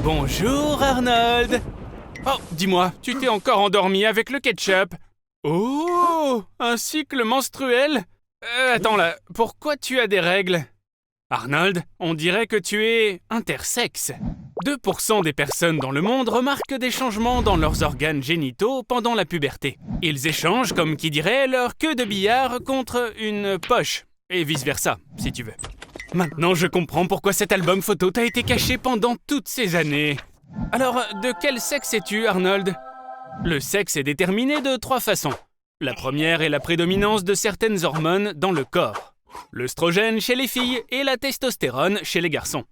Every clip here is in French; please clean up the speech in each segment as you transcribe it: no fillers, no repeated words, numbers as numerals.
Bonjour Arnold. Oh, dis-moi, tu t'es encore endormi avec le ketchup? Oh, un cycle menstruel? Attends là, pourquoi tu as des règles? Arnold, on dirait que tu es intersexe. 2% des personnes dans le monde remarquent des changements dans leurs organes génitaux pendant la puberté. Ils échangent, comme qui dirait, leur queue de billard contre une poche, et vice-versa, si tu veux. Maintenant, je comprends pourquoi cet album photo t'a été caché pendant toutes ces années. Alors, de quel sexe es-tu, Arnold? Le sexe est déterminé de 3 façons. La première est la prédominance de certaines hormones dans le corps. L'œstrogène chez les filles et la testostérone chez les garçons.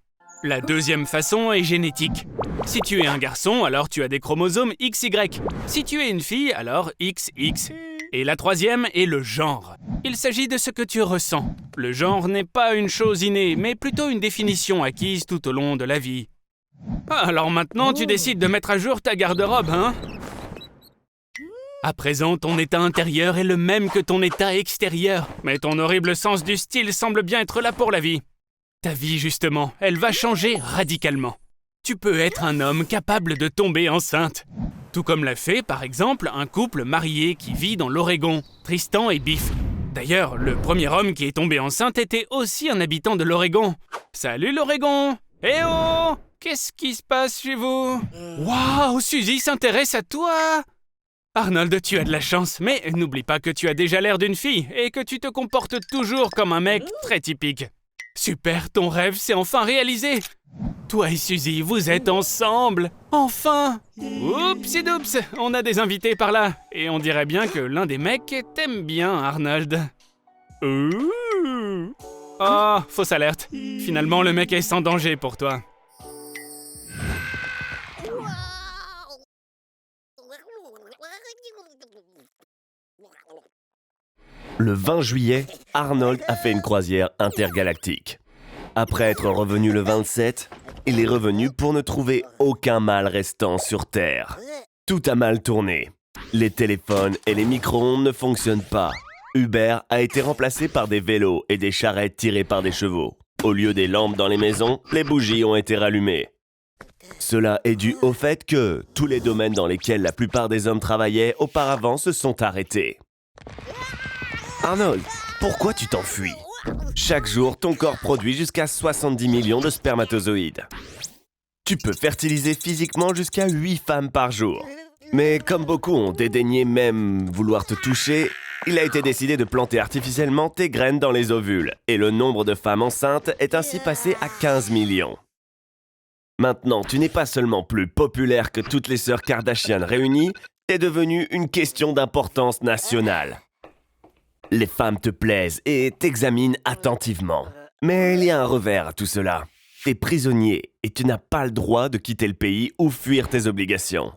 La deuxième façon est génétique. Si tu es un garçon, alors tu as des chromosomes XY. Si tu es une fille, alors XX. Et la troisième est le genre. Il s'agit de ce que tu ressens. Le genre n'est pas une chose innée, mais plutôt une définition acquise tout au long de la vie. Alors maintenant, tu décides de mettre à jour ta garde-robe, hein? À présent, ton état intérieur est le même que ton état extérieur. Mais ton horrible sens du style semble bien être là pour la vie. Ta vie, justement, elle va changer radicalement. Tu peux être un homme capable de tomber enceinte. Tout comme l'a fait, par exemple, un couple marié qui vit dans l'Oregon, Tristan et Biff. D'ailleurs, le premier homme qui est tombé enceinte était aussi un habitant de l'Oregon. Salut l'Oregon! Eh oh! Qu'est-ce qui se passe chez vous? Waouh, Suzy s'intéresse à toi! Arnold, tu as de la chance, mais n'oublie pas que tu as déjà l'air d'une fille et que tu te comportes toujours comme un mec très typique. Super, ton rêve s'est enfin réalisé! Toi et Suzy, vous êtes ensemble! Enfin! Oupsidoups, on a des invités par là, et on dirait bien que l'un des mecs t'aime bien, Arnold. Ouh! Oh, fausse alerte. Finalement, le mec est sans danger pour toi. Le 20 juillet, Arnold a fait une croisière intergalactique. Après être revenu le 27, il est revenu pour ne trouver aucun mal restant sur Terre. Tout a mal tourné. Les téléphones et les micro-ondes ne fonctionnent pas. Uber a été remplacé par des vélos et des charrettes tirées par des chevaux. Au lieu des lampes dans les maisons, les bougies ont été rallumées. Cela est dû au fait que tous les domaines dans lesquels la plupart des hommes travaillaient auparavant se sont arrêtés. Arnold, pourquoi tu t'enfuis? Chaque jour, ton corps produit jusqu'à 70 millions de spermatozoïdes. Tu peux fertiliser physiquement jusqu'à 8 femmes par jour. Mais comme beaucoup ont dédaigné même vouloir te toucher, il a été décidé de planter artificiellement tes graines dans les ovules, et le nombre de femmes enceintes est ainsi passé à 15 millions. Maintenant, tu n'es pas seulement plus populaire que toutes les sœurs Kardashian réunies, t'es devenu une question d'importance nationale. Les femmes te plaisent et t'examinent attentivement. Mais il y a un revers à tout cela. T'es prisonnier et tu n'as pas le droit de quitter le pays ou fuir tes obligations.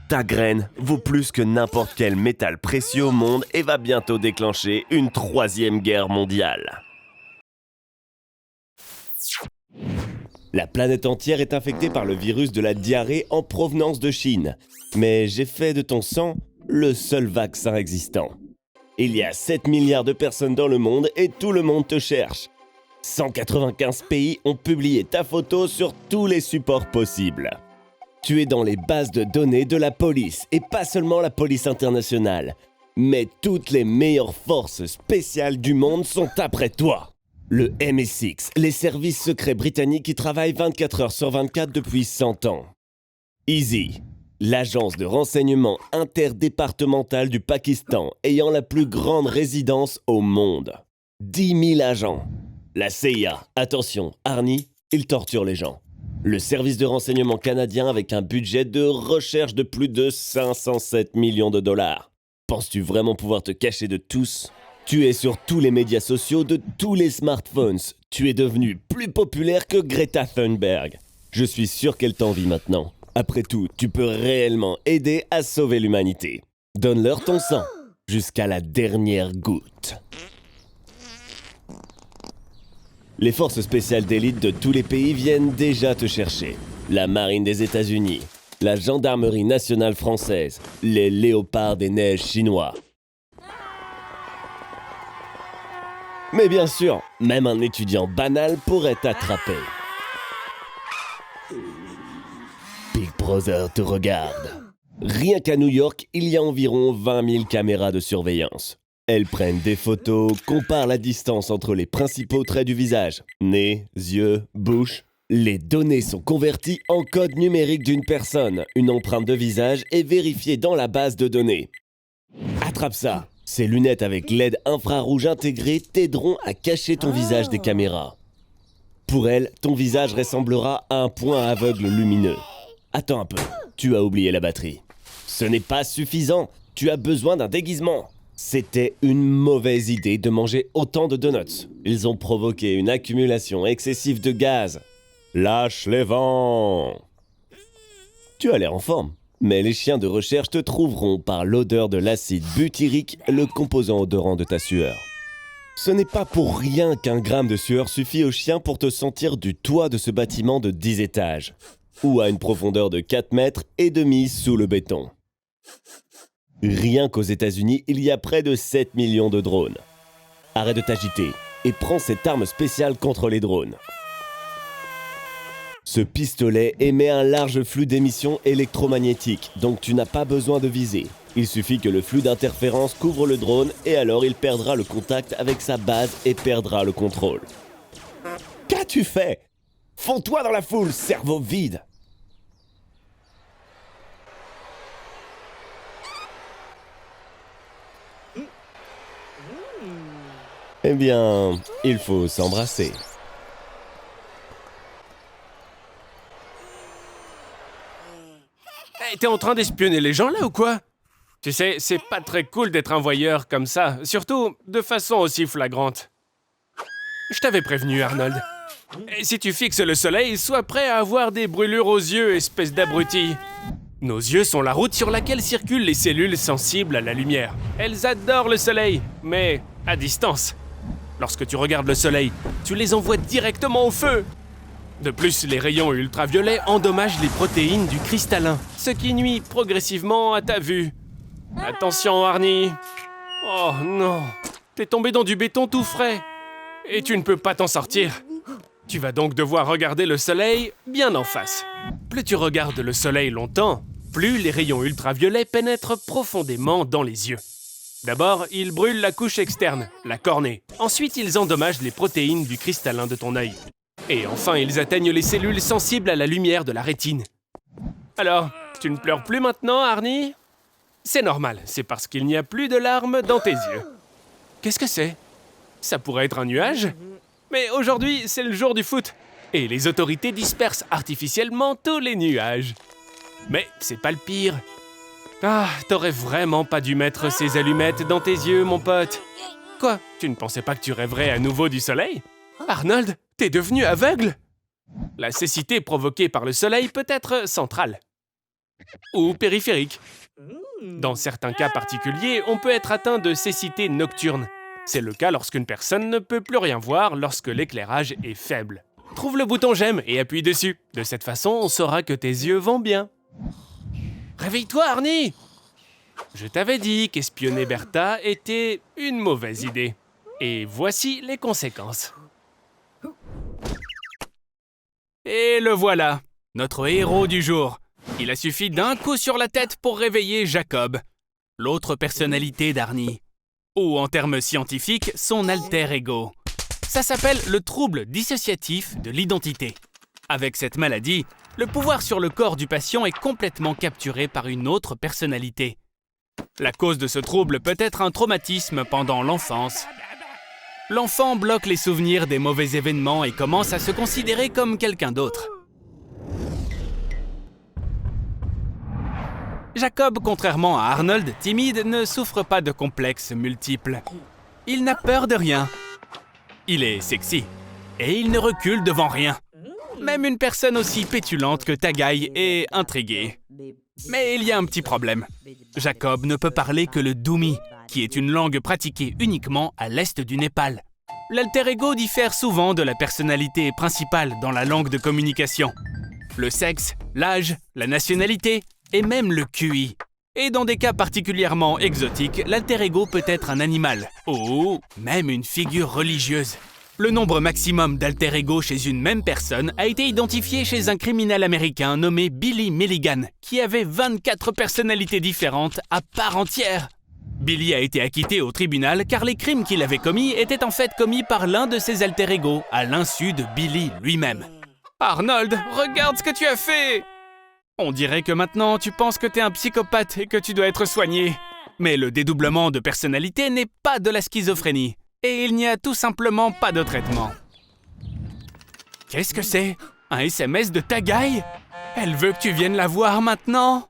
Ta graine vaut plus que n'importe quel métal précieux au monde et va bientôt déclencher une 3e guerre mondiale. La planète entière est infectée par le virus de la diarrhée en provenance de Chine. Mais j'ai fait de ton sang le seul vaccin existant. Il y a 7 milliards de personnes dans le monde et tout le monde te cherche. 195 pays ont publié ta photo sur tous les supports possibles. Tu es dans les bases de données de la police, et pas seulement la police internationale. Mais toutes les meilleures forces spéciales du monde sont après toi. Le MI6, les services secrets britanniques qui travaillent 24 heures sur 24 depuis 100 ans. Easy, l'agence de renseignement interdépartementale du Pakistan ayant la plus grande résidence au monde. 10 000 agents. La CIA, attention, Arnie, il torture les gens. Le service de renseignement canadien avec un budget de recherche de plus de 507 millions de dollars. Penses-tu vraiment pouvoir te cacher de tous ? Tu es sur tous les médias sociaux de tous les smartphones. Tu es devenu plus populaire que Greta Thunberg. Je suis sûr qu'elle t'envie maintenant. Après tout, tu peux réellement aider à sauver l'humanité. Donne-leur ton sang, jusqu'à la dernière goutte. Les forces spéciales d'élite de tous les pays viennent déjà te chercher. La marine des États-Unis, la gendarmerie nationale française, les léopards des neiges chinois. Mais bien sûr, même un étudiant banal pourrait t'attraper. Big Brother te regarde. Rien qu'à New York, il y a environ 20 000 caméras de surveillance. Elles prennent des photos, comparent la distance entre les principaux traits du visage, nez, yeux, bouche. Les données sont converties en code numérique d'une personne. Une empreinte de visage est vérifiée dans la base de données. Attrape ça! Ces lunettes avec LED infrarouge intégrées t'aideront à cacher ton visage des caméras. Pour elles, ton visage ressemblera à un point aveugle lumineux. Attends un peu, tu as oublié la batterie. Ce n'est pas suffisant, tu as besoin d'un déguisement. C'était une mauvaise idée de manger autant de donuts. Ils ont provoqué une accumulation excessive de gaz. Lâche les vents! Tu as l'air en forme, mais les chiens de recherche te trouveront par l'odeur de l'acide butyrique, le composant odorant de ta sueur. Ce n'est pas pour rien qu'un gramme de sueur suffit aux chiens pour te sentir du toit de ce bâtiment de 10 étages, ou à une profondeur de 4 mètres et demi sous le béton. Rien qu'aux États-Unis, il y a près de 7 millions de drones. Arrête de t'agiter et prends cette arme spéciale contre les drones. Ce pistolet émet un large flux d'émissions électromagnétiques, donc tu n'as pas besoin de viser. Il suffit que le flux d'interférence couvre le drone et alors il perdra le contact avec sa base et perdra le contrôle. Qu'as-tu fait? Fonds-toi dans la foule, cerveau vide! Eh bien, il faut s'embrasser. Hey, t'es en train d'espionner les gens là ou quoi? Tu sais, c'est pas très cool d'être un voyeur comme ça, surtout de façon aussi flagrante. Je t'avais prévenu, Arnold. Et si tu fixes le soleil, sois prêt à avoir des brûlures aux yeux, espèce d'abruti. Nos yeux sont la route sur laquelle circulent les cellules sensibles à la lumière. Elles adorent le soleil, mais à distance. Lorsque tu regardes le soleil, tu les envoies directement au feu. De plus, les rayons ultraviolets endommagent les protéines du cristallin, ce qui nuit progressivement à ta vue. Attention, Arnie. Oh non, t'es tombé dans du béton tout frais. Et tu ne peux pas t'en sortir. Tu vas donc devoir regarder le soleil bien en face. Plus tu regardes le soleil longtemps, plus les rayons ultraviolets pénètrent profondément dans les yeux. D'abord, ils brûlent la couche externe, la cornée. Ensuite, ils endommagent les protéines du cristallin de ton œil. Et enfin, ils atteignent les cellules sensibles à la lumière de la rétine. Alors, tu ne pleures plus maintenant, Arnie? C'est normal, c'est parce qu'il n'y a plus de larmes dans tes yeux. Qu'est-ce que c'est? Ça pourrait être un nuage? Mais aujourd'hui, c'est le jour du foot. Et les autorités dispersent artificiellement tous les nuages. Mais c'est pas le pire. Ah, t'aurais vraiment pas dû mettre ces allumettes dans tes yeux, mon pote. Quoi? Tu ne pensais pas que tu rêverais à nouveau du soleil? Arnold, t'es devenu aveugle? La cécité provoquée par le soleil peut être centrale. Ou périphérique. Dans certains cas particuliers, on peut être atteint de cécité nocturne. C'est le cas lorsqu'une personne ne peut plus rien voir lorsque l'éclairage est faible. Trouve le bouton j'aime et appuie dessus. De cette façon, on saura que tes yeux vont bien. Réveille-toi, Arnie! Je t'avais dit qu'espionner Bertha était une mauvaise idée. Et voici les conséquences. Et le voilà, notre héros du jour. Il a suffi d'un coup sur la tête pour réveiller Jacob, l'autre personnalité d'Arnie. Ou en termes scientifiques, son alter ego. Ça s'appelle le trouble dissociatif de l'identité. Avec cette maladie, le pouvoir sur le corps du patient est complètement capturé par une autre personnalité. La cause de ce trouble peut être un traumatisme pendant l'enfance. L'enfant bloque les souvenirs des mauvais événements et commence à se considérer comme quelqu'un d'autre. Jacob, contrairement à Arnold, timide, ne souffre pas de complexes multiples. Il n'a peur de rien. Il est sexy. Et il ne recule devant rien. Même une personne aussi pétulante que Tagaï est intriguée. Mais il y a un petit problème. Jacob ne peut parler que le Dumi, qui est une langue pratiquée uniquement à l'est du Népal. L'alter ego diffère souvent de la personnalité principale dans la langue de communication. Le sexe, l'âge, la nationalité et même le QI. Et dans des cas particulièrement exotiques, l'alter ego peut être un animal ou même une figure religieuse. Le nombre maximum d'alter ego chez une même personne a été identifié chez un criminel américain nommé Billy Milligan, qui avait 24 personnalités différentes à part entière. Billy a été acquitté au tribunal car les crimes qu'il avait commis étaient en fait commis par l'un de ses alter ego, à l'insu de Billy lui-même. Arnold, regarde ce que tu as fait! On dirait que maintenant tu penses que t'es un psychopathe et que tu dois être soigné. Mais le dédoublement de personnalité n'est pas de la schizophrénie. Et il n'y a tout simplement pas de traitement. Qu'est-ce que c'est? Un SMS de Tagaï? Elle veut que tu viennes la voir maintenant?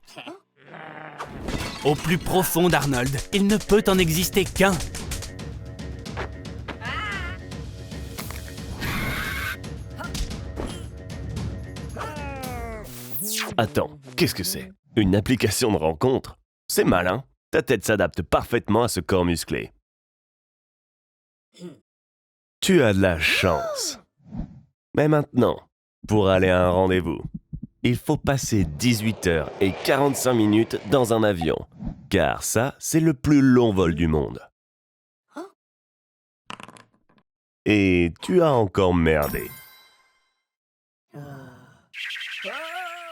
Au plus profond d'Arnold, il ne peut en exister qu'un. Attends, qu'est-ce que c'est? Une application de rencontre? C'est malin. Ta tête s'adapte parfaitement à ce corps musclé. Tu as de la chance. Mais maintenant, pour aller à un rendez-vous, il faut passer 18h45 dans un avion, car ça, c'est le plus long vol du monde. Et tu as encore merdé.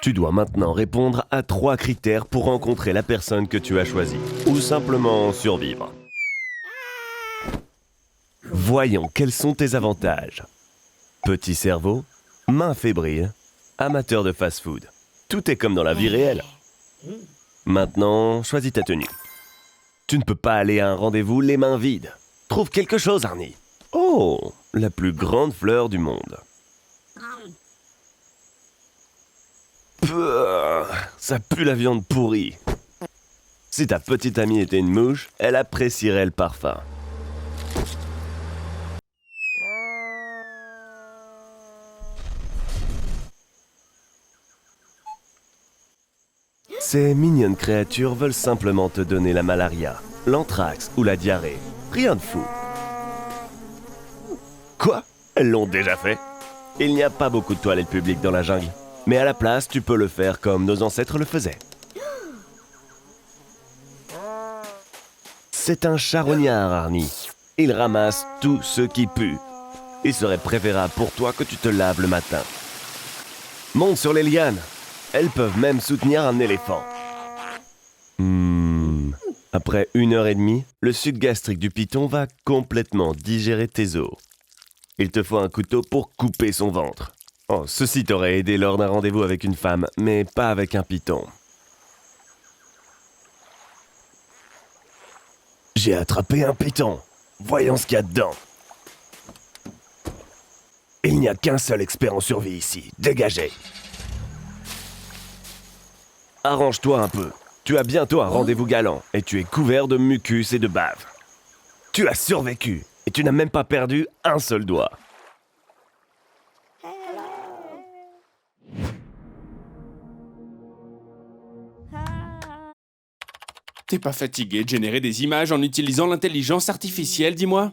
Tu dois maintenant répondre à 3 critères pour rencontrer la personne que tu as choisie, ou simplement survivre. Voyons quels sont tes avantages. Petit cerveau, main fébrile, amateur de fast-food. Tout est comme dans la vie réelle. Maintenant, choisis ta tenue. Tu ne peux pas aller à un rendez-vous les mains vides. Trouve quelque chose, Arnie. Oh, la plus grande fleur du monde. Pouah, ça pue la viande pourrie. Si ta petite amie était une mouche, elle apprécierait le parfum. Ces mignonnes créatures veulent simplement te donner la malaria, l'anthrax ou la diarrhée. Rien de fou. Quoi? Elles l'ont déjà fait? Il n'y a pas beaucoup de toilettes publiques dans la jungle. Mais à la place, tu peux le faire comme nos ancêtres le faisaient. C'est un charognard, Arnie. Il ramasse tout ce qui pue. Il serait préférable pour toi que tu te laves le matin. Monte sur les lianes. Elles peuvent même soutenir un éléphant. Après 1h30, le suc gastrique du python va complètement digérer tes os. Il te faut un couteau pour couper son ventre. Oh, ceci t'aurait aidé lors d'un rendez-vous avec une femme, mais pas avec un python. J'ai attrapé un python. Voyons ce qu'il y a dedans. Il n'y a qu'un seul expert en survie ici. Dégagez. Arrange-toi un peu. Tu as bientôt un rendez-vous galant et tu es couvert de mucus et de bave. Tu as survécu et tu n'as même pas perdu un seul doigt. T'es pas fatigué de générer des images en utilisant l'intelligence artificielle, dis-moi?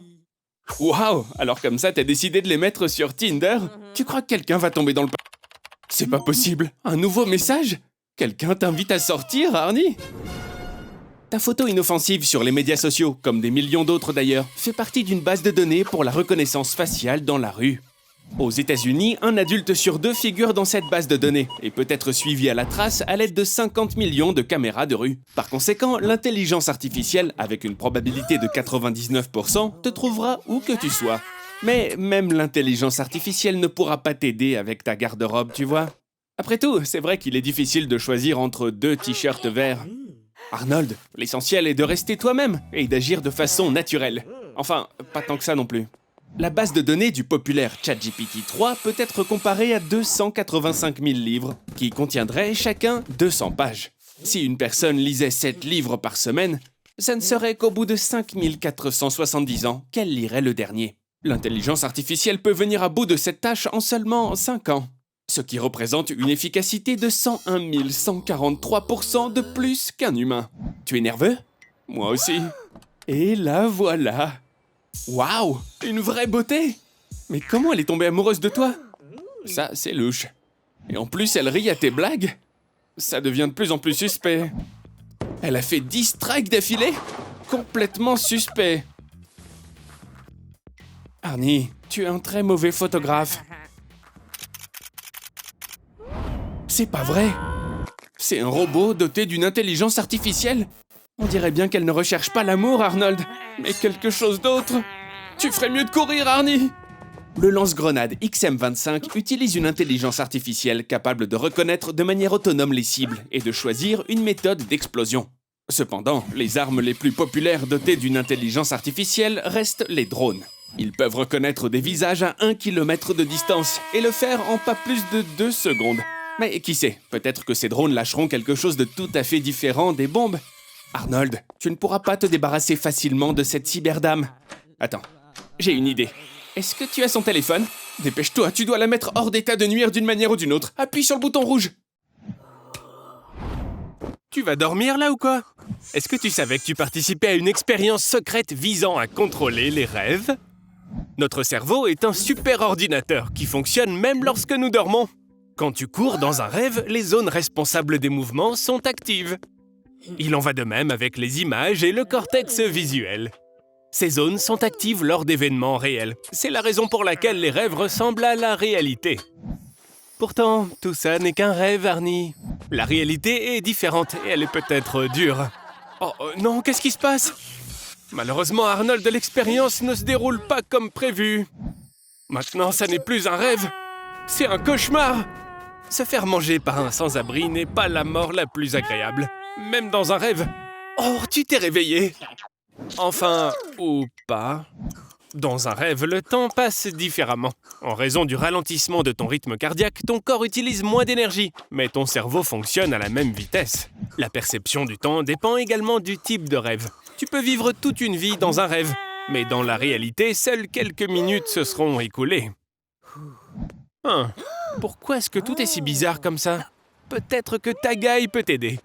Waouh! Alors comme ça, t'as décidé de les mettre sur Tinder? Tu crois que quelqu'un va tomber dans le... C'est pas possible! Un nouveau message? Quelqu'un t'invite à sortir, Arnie? Ta photo inoffensive sur les médias sociaux, comme des millions d'autres d'ailleurs, fait partie d'une base de données pour la reconnaissance faciale dans la rue. Aux États-Unis, un adulte sur 2 figure dans cette base de données et peut être suivi à la trace à l'aide de 50 millions de caméras de rue. Par conséquent, l'intelligence artificielle, avec une probabilité de 99%, te trouvera où que tu sois. Mais même l'intelligence artificielle ne pourra pas t'aider avec ta garde-robe, tu vois. Après tout, c'est vrai qu'il est difficile de choisir entre 2 t-shirts verts. Arnold, l'essentiel est de rester toi-même et d'agir de façon naturelle. Enfin, pas tant que ça non plus. La base de données du populaire ChatGPT 3 peut être comparée à 285 000 livres, qui contiendraient chacun 200 pages. Si une personne lisait 7 livres par semaine, ça ne serait qu'au bout de 5 470 ans qu'elle lirait le dernier. L'intelligence artificielle peut venir à bout de cette tâche en seulement 5 ans, ce qui représente une efficacité de 101 143% de plus qu'un humain. Tu es nerveux? Moi aussi. Et la voilà. Waouh, une vraie beauté! Mais comment elle est tombée amoureuse de toi? Ça, c'est louche. Et en plus, elle rit à tes blagues? Ça devient de plus en plus suspect. Elle a fait 10 strikes d'affilée? Complètement suspect. Arnie, tu es un très mauvais photographe. C'est pas vrai. C'est un robot doté d'une intelligence artificielle. On dirait bien qu'elle ne recherche pas l'amour, Arnold, mais quelque chose d'autre. Tu ferais mieux de courir, Arnie. Le lance-grenade XM25 utilise une intelligence artificielle capable de reconnaître de manière autonome les cibles et de choisir une méthode d'explosion. Cependant, les armes les plus populaires dotées d'une intelligence artificielle restent les drones. Ils peuvent reconnaître des visages à 1 km de distance et le faire en pas plus de 2 secondes. Mais qui sait, peut-être que ces drones lâcheront quelque chose de tout à fait différent des bombes. Arnold, tu ne pourras pas te débarrasser facilement de cette cyberdame. Attends, j'ai une idée. Est-ce que tu as son téléphone? Dépêche-toi, tu dois la mettre hors d'état de nuire d'une manière ou d'une autre. Appuie sur le bouton rouge. Tu vas dormir là ou quoi? Est-ce que tu savais que tu participais à une expérience secrète visant à contrôler les rêves? Notre cerveau est un super ordinateur qui fonctionne même lorsque nous dormons. Quand tu cours dans un rêve, les zones responsables des mouvements sont actives. Il en va de même avec les images et le cortex visuel. Ces zones sont actives lors d'événements réels. C'est la raison pour laquelle les rêves ressemblent à la réalité. Pourtant, tout ça n'est qu'un rêve, Arnie. La réalité est différente et elle est peut-être dure. Oh non, qu'est-ce qui se passe? Malheureusement, Arnold, l'expérience ne se déroule pas comme prévu. Maintenant, ça n'est plus un rêve, c'est un cauchemar. Se faire manger par un sans-abri n'est pas la mort la plus agréable, même dans un rêve. Oh, tu t'es réveillé. Enfin, ou pas. Dans un rêve, le temps passe différemment. En raison du ralentissement de ton rythme cardiaque, ton corps utilise moins d'énergie, mais ton cerveau fonctionne à la même vitesse. La perception du temps dépend également du type de rêve. Tu peux vivre toute une vie dans un rêve, mais dans la réalité, seules quelques minutes se seront écoulées. Pourquoi est-ce que tout est si bizarre comme ça? Peut-être que Tagai peut t'aider.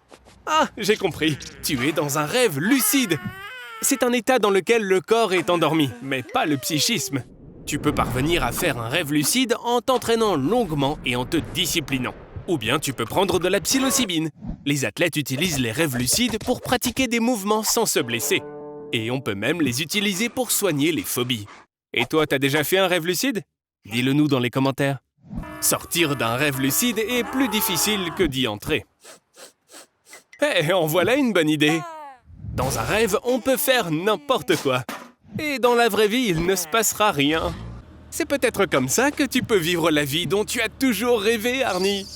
Ah, j'ai compris. Tu es dans un rêve lucide. C'est un état dans lequel le corps est endormi, mais pas le psychisme. Tu peux parvenir à faire un rêve lucide en t'entraînant longuement et en te disciplinant. Ou bien tu peux prendre de la psilocybine. Les athlètes utilisent les rêves lucides pour pratiquer des mouvements sans se blesser. Et on peut même les utiliser pour soigner les phobies. Et toi, t'as déjà fait un rêve lucide? Dis-le nous dans les commentaires. Sortir d'un rêve lucide est plus difficile que d'y entrer. En voilà une bonne idée. Dans un rêve, on peut faire n'importe quoi. Et dans la vraie vie, il ne se passera rien. C'est peut-être comme ça que tu peux vivre la vie dont tu as toujours rêvé, Arnie.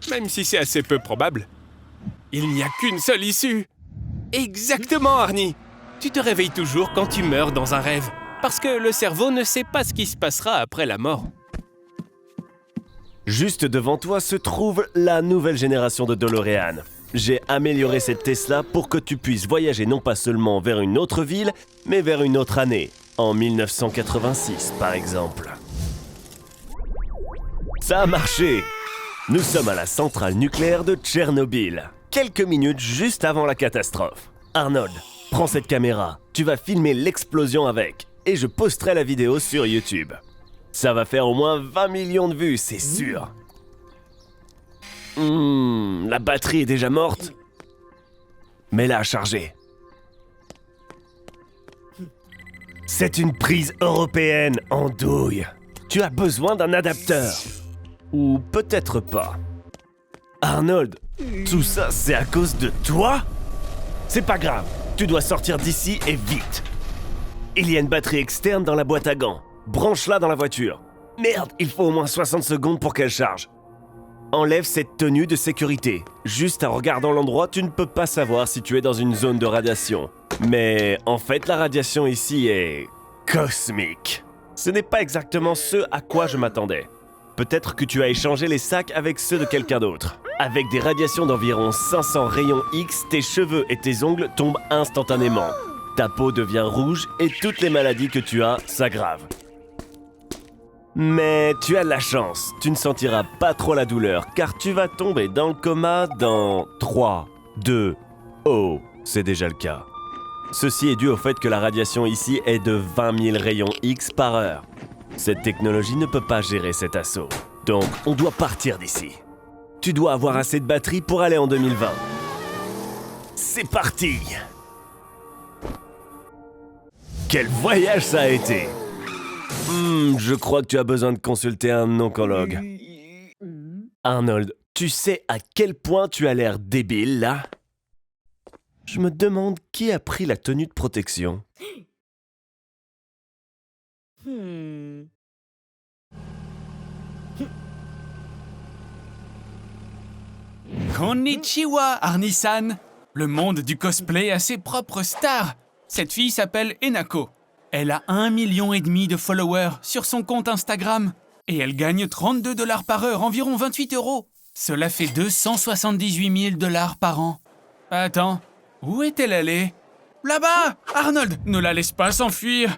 Même si c'est assez peu probable. Il n'y a qu'une seule issue. Exactement, Arnie. Tu te réveilles toujours quand tu meurs dans un rêve. Parce que le cerveau ne sait pas ce qui se passera après la mort. Juste devant toi se trouve la nouvelle génération de DeLorean. J'ai amélioré cette Tesla pour que tu puisses voyager non pas seulement vers une autre ville, mais vers une autre année, en 1986 par exemple. Ça a marché! Nous sommes à la centrale nucléaire de Tchernobyl, quelques minutes juste avant la catastrophe. Arnold, prends cette caméra, tu vas filmer l'explosion avec, et je posterai la vidéo sur YouTube. Ça va faire au moins 20 millions de vues, c'est sûr. La batterie est déjà morte. Mets-la à charger. C'est une prise européenne en douille. Tu as besoin d'un adapteur. Ou peut-être pas. Arnold, tout ça c'est à cause de toi? C'est pas grave, tu dois sortir d'ici et vite. Il y a une batterie externe dans la boîte à gants. Branche-la dans la voiture. Merde, il faut au moins 60 secondes pour qu'elle charge. Enlève cette tenue de sécurité. Juste en regardant l'endroit, tu ne peux pas savoir si tu es dans une zone de radiation. Mais en fait, la radiation ici est cosmique. Ce n'est pas exactement ce à quoi je m'attendais. Peut-être que tu as échangé les sacs avec ceux de quelqu'un d'autre. Avec des radiations d'environ 500 rayons X, tes cheveux et tes ongles tombent instantanément. Ta peau devient rouge et toutes les maladies que tu as s'aggravent. Mais tu as de la chance, tu ne sentiras pas trop la douleur car tu vas tomber dans le coma dans 3, 2, oh, c'est déjà le cas. Ceci est dû au fait que la radiation ici est de 20 000 rayons X par heure. Cette technologie ne peut pas gérer cet assaut, donc on doit partir d'ici. Tu dois avoir assez de batterie pour aller en 2020. C'est parti! Quel voyage ça a été! Je crois que tu as besoin de consulter un oncologue. Arnold, tu sais à quel point tu as l'air débile, là? Je me demande qui a pris la tenue de protection. Konnichiwa, Arnie-san. Le monde du cosplay a ses propres stars. Cette fille s'appelle Enako. Elle a 1,5 million de followers sur son compte Instagram. Et elle gagne 32 $ par heure, environ 28 €. Cela fait 278 000 $ par an. Attends, où est-elle allée? Là-bas! Arnold, ne la laisse pas s'enfuir!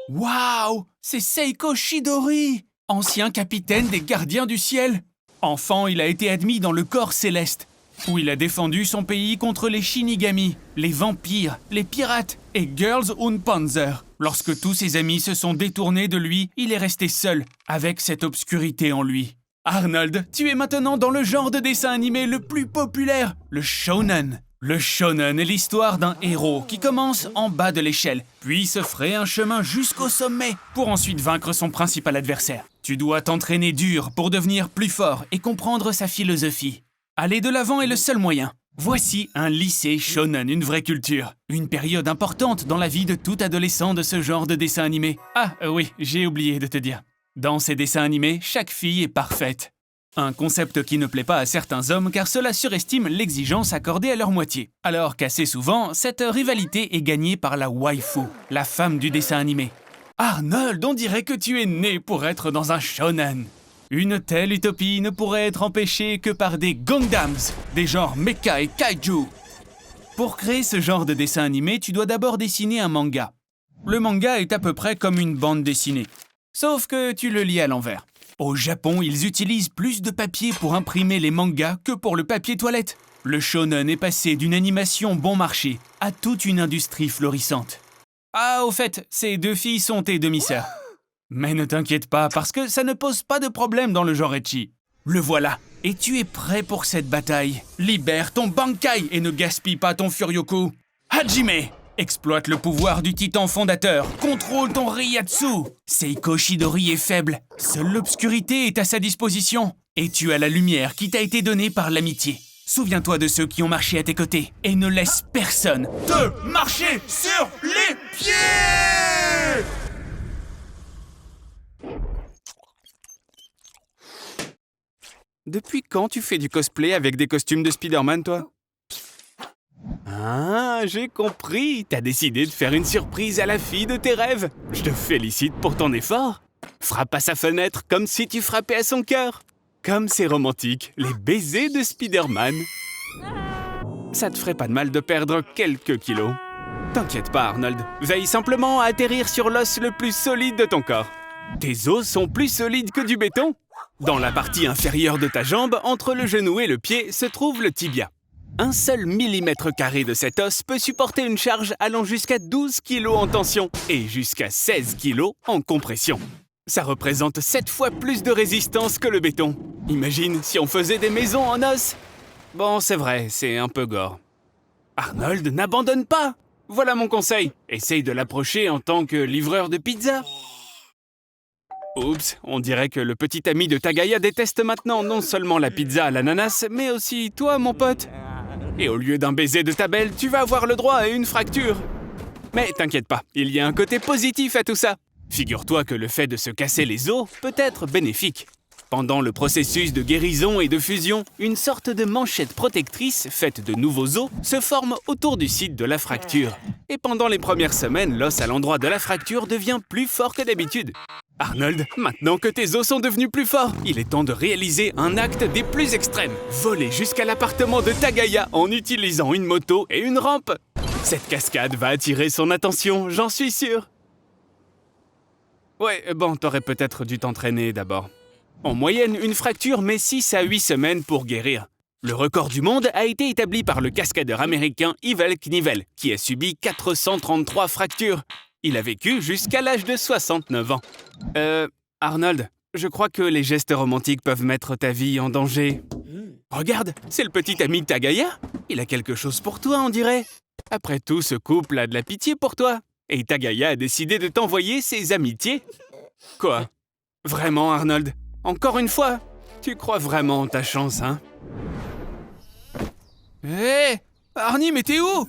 Waouh! C'est Seiko Chidori, ancien capitaine des Gardiens du Ciel. Enfant, il a été admis dans le corps céleste, où il a défendu son pays contre les Shinigami, les vampires, les pirates et Girls und Panzer. Lorsque tous ses amis se sont détournés de lui, il est resté seul, avec cette obscurité en lui. Arnold, tu es maintenant dans le genre de dessin animé le plus populaire, le shonen. Le shonen est l'histoire d'un héros qui commence en bas de l'échelle, puis se fraye un chemin jusqu'au sommet pour ensuite vaincre son principal adversaire. Tu dois t'entraîner dur pour devenir plus fort et comprendre sa philosophie. Aller de l'avant est le seul moyen. Voici un lycée shonen, une vraie culture. Une période importante dans la vie de tout adolescent de ce genre de dessin animé. Oui, j'ai oublié de te dire. Dans ces dessins animés, chaque fille est parfaite. Un concept qui ne plaît pas à certains hommes car cela surestime l'exigence accordée à leur moitié. Alors qu'assez souvent, cette rivalité est gagnée par la waifu, la femme du dessin animé. Arnold, on dirait que tu es né pour être dans un shonen. Une telle utopie ne pourrait être empêchée que par des Gundams, des genres mecha et kaiju. Pour créer ce genre de dessin animé, tu dois d'abord dessiner un manga. Le manga est à peu près comme une bande dessinée, sauf que tu le lis à l'envers. Au Japon, ils utilisent plus de papier pour imprimer les mangas que pour le papier toilette. Le shonen est passé d'une animation bon marché à toute une industrie florissante. Au fait, ces deux filles sont tes demi-sœurs. Mais ne t'inquiète pas, parce que ça ne pose pas de problème dans le genre ecchi. Le voilà, et tu es prêt pour cette bataille. Libère ton Bankai et ne gaspille pas ton Furyoku. Hajime! Exploite le pouvoir du titan fondateur. Contrôle ton Ryatsu. Seiko Chidori est faible. Seule l'obscurité est à sa disposition. Et tu as la lumière qui t'a été donnée par l'amitié. Souviens-toi de ceux qui ont marché à tes côtés. Et ne laisse personne te marcher sur les pieds! Depuis quand tu fais du cosplay avec des costumes de Spider-Man, toi? J'ai compris. T'as décidé de faire une surprise à la fille de tes rêves. Je te félicite pour ton effort. Frappe à sa fenêtre comme si tu frappais à son cœur. Comme c'est romantique, les baisers de Spider-Man. Ça te ferait pas de mal de perdre quelques kilos. T'inquiète pas, Arnold. Veille simplement à atterrir sur l'os le plus solide de ton corps. Tes os sont plus solides que du béton. Dans la partie inférieure de ta jambe, entre le genou et le pied, se trouve le tibia. Un seul millimètre carré de cet os peut supporter une charge allant jusqu'à 12 kg en tension et jusqu'à 16 kg en compression. Ça représente 7 fois plus de résistance que le béton. Imagine si on faisait des maisons en os. Bon, c'est vrai, c'est un peu gore. Arnold, n'abandonne pas! Voilà mon conseil. Essaye de l'approcher en tant que livreur de pizza. Oups, on dirait que le petit ami de Tagaya déteste maintenant non seulement la pizza à l'ananas, mais aussi toi, mon pote. Et au lieu d'un baiser de ta belle, tu vas avoir le droit à une fracture. Mais t'inquiète pas, il y a un côté positif à tout ça. Figure-toi que le fait de se casser les os peut être bénéfique. Pendant le processus de guérison et de fusion, une sorte de manchette protectrice faite de nouveaux os se forme autour du site de la fracture. Et pendant les premières semaines, l'os à l'endroit de la fracture devient plus fort que d'habitude. Arnold, maintenant que tes os sont devenus plus forts, il est temps de réaliser un acte des plus extrêmes. Voler jusqu'à l'appartement de Tagaya en utilisant une moto et une rampe. Cette cascade va attirer son attention, j'en suis sûr. Ouais, bon, t'aurais peut-être dû t'entraîner d'abord. En moyenne, une fracture met 6 à 8 semaines pour guérir. Le record du monde a été établi par le cascadeur américain Evel Knievel, qui a subi 433 fractures. Il a vécu jusqu'à l'âge de 69 ans. Arnold, je crois que les gestes romantiques peuvent mettre ta vie en danger. Regarde, c'est le petit ami de Tagaya. Il a quelque chose pour toi, on dirait. Après tout, ce couple a de la pitié pour toi. Et Tagaya a décidé de t'envoyer ses amitiés. Quoi? Vraiment, Arnold? Encore une fois? Tu crois vraiment en ta chance, hein? Hé! Arnie, mais t'es où?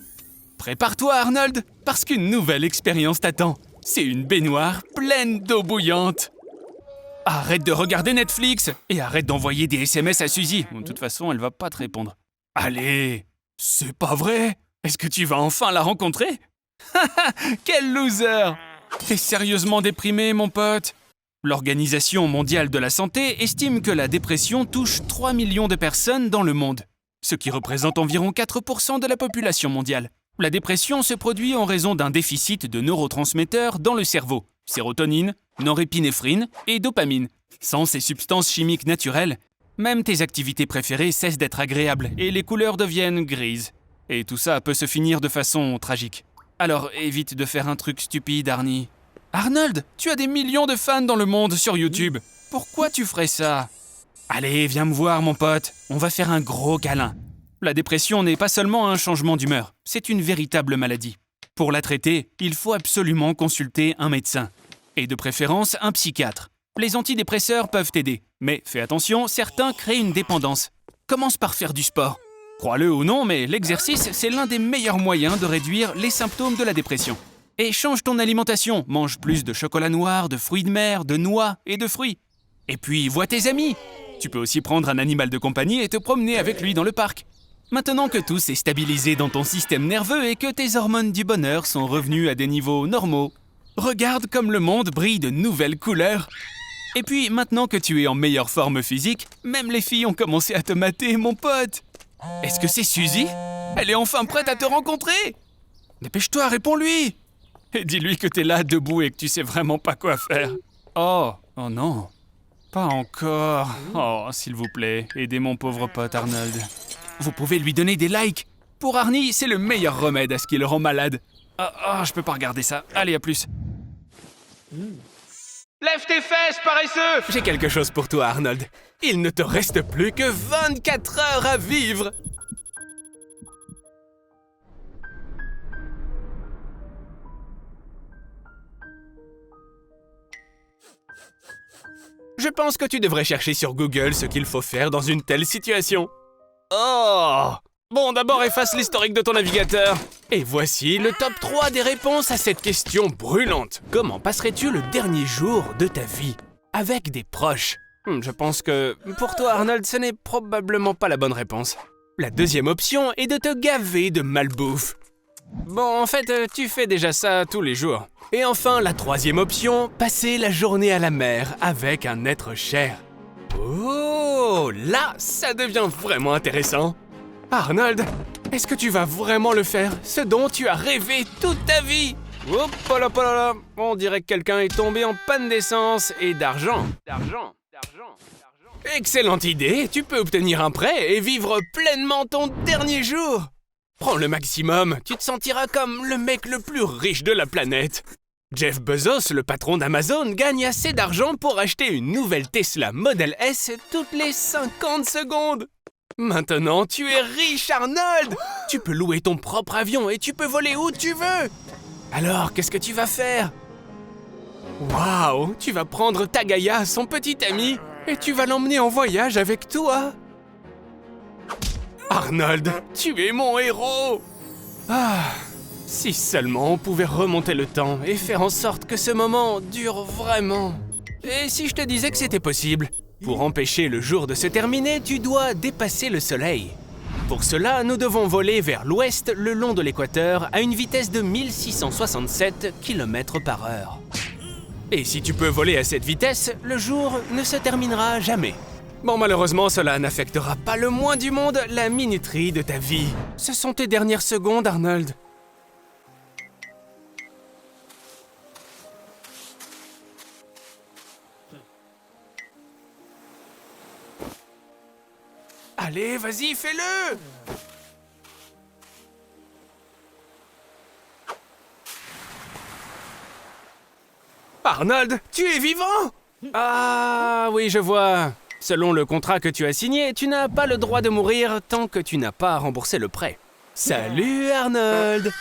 Prépare-toi, Arnold, parce qu'une nouvelle expérience t'attend. C'est une baignoire pleine d'eau bouillante. Arrête de regarder Netflix et arrête d'envoyer des SMS à Suzy. De toute façon, elle va pas te répondre. Allez! C'est pas vrai? Est-ce que tu vas enfin la rencontrer? Quel loser! T'es sérieusement déprimé, mon pote? L'Organisation mondiale de la santé estime que la dépression touche 3 millions de personnes dans le monde, ce qui représente environ 4% de la population mondiale. La dépression se produit en raison d'un déficit de neurotransmetteurs dans le cerveau, sérotonine, norépinéphrine et dopamine. Sans ces substances chimiques naturelles, même tes activités préférées cessent d'être agréables et les couleurs deviennent grises. Et tout ça peut se finir de façon tragique. Alors évite de faire un truc stupide, Arnie. Arnold, tu as des millions de fans dans le monde sur YouTube. Pourquoi tu ferais ça? Allez, viens me voir, mon pote. On va faire un gros câlin. La dépression n'est pas seulement un changement d'humeur, c'est une véritable maladie. Pour la traiter, il faut absolument consulter un médecin. Et de préférence, un psychiatre. Les antidépresseurs peuvent t'aider, mais fais attention, certains créent une dépendance. Commence par faire du sport. Crois-le ou non, mais l'exercice, c'est l'un des meilleurs moyens de réduire les symptômes de la dépression. Et change ton alimentation, mange plus de chocolat noir, de fruits de mer, de noix et de fruits. Et puis, vois tes amis. Tu peux aussi prendre un animal de compagnie et te promener avec lui dans le parc. Maintenant que tout s'est stabilisé dans ton système nerveux et que tes hormones du bonheur sont revenues à des niveaux normaux, regarde comme le monde brille de nouvelles couleurs. Et puis, maintenant que tu es en meilleure forme physique, même les filles ont commencé à te mater, mon pote. Est-ce que c'est Suzy? Elle est enfin prête à te rencontrer! Dépêche-toi, réponds-lui! Et dis-lui que t'es là, debout, et que tu sais vraiment pas quoi faire. Oh non. Pas encore. Oh, s'il vous plaît, aidez mon pauvre pote Arnold. Vous pouvez lui donner des likes. Pour Arnie, c'est le meilleur remède à ce qui le rend malade. Je peux pas regarder ça. Allez, à plus. Lève tes fesses, paresseux! J'ai quelque chose pour toi, Arnold. Il ne te reste plus que 24 heures à vivre. Je pense que tu devrais chercher sur Google ce qu'il faut faire dans une telle situation. Oh! Bon, d'abord efface l'historique de ton navigateur. Et voici le top 3 des réponses à cette question brûlante. Comment passerais-tu le dernier jour de ta vie? Avec des proches. Je pense que, pour toi Arnold, ce n'est probablement pas la bonne réponse. La deuxième option est de te gaver de malbouffe. Bon, en fait, tu fais déjà ça tous les jours. Et enfin, la troisième option, passer la journée à la mer avec un être cher. Oh, là, ça devient vraiment intéressant. Arnold, est-ce que tu vas vraiment le faire, ce dont tu as rêvé toute ta vie? Hop là, on dirait que quelqu'un est tombé en panne d'essence et d'argent. Excellente idée, tu peux obtenir un prêt et vivre pleinement ton dernier jour. Prends le maximum, tu te sentiras comme le mec le plus riche de la planète. Jeff Bezos, le patron d'Amazon, gagne assez d'argent pour acheter une nouvelle Tesla Model S toutes les 50 secondes. Maintenant, tu es riche, Arnold! Tu peux louer ton propre avion et tu peux voler où tu veux. Alors, qu'est-ce que tu vas faire? Waouh! Tu vas prendre Tagaya, son petit ami, et tu vas l'emmener en voyage avec toi. Arnold, tu es mon héros! Si seulement on pouvait remonter le temps et faire en sorte que ce moment dure vraiment. Et si je te disais que c'était possible? Pour empêcher le jour de se terminer, tu dois dépasser le soleil. Pour cela, nous devons voler vers l'ouest le long de l'équateur à une vitesse de 1667 km/h. Et si tu peux voler à cette vitesse, le jour ne se terminera jamais. Bon, malheureusement, cela n'affectera pas le moins du monde la minuterie de ta vie. Ce sont tes dernières secondes, Arnold. Allez, vas-y, fais-le! Arnold, tu es vivant! Ah oui, je vois. Selon le contrat que tu as signé, tu n'as pas le droit de mourir tant que tu n'as pas remboursé le prêt. Salut Arnold!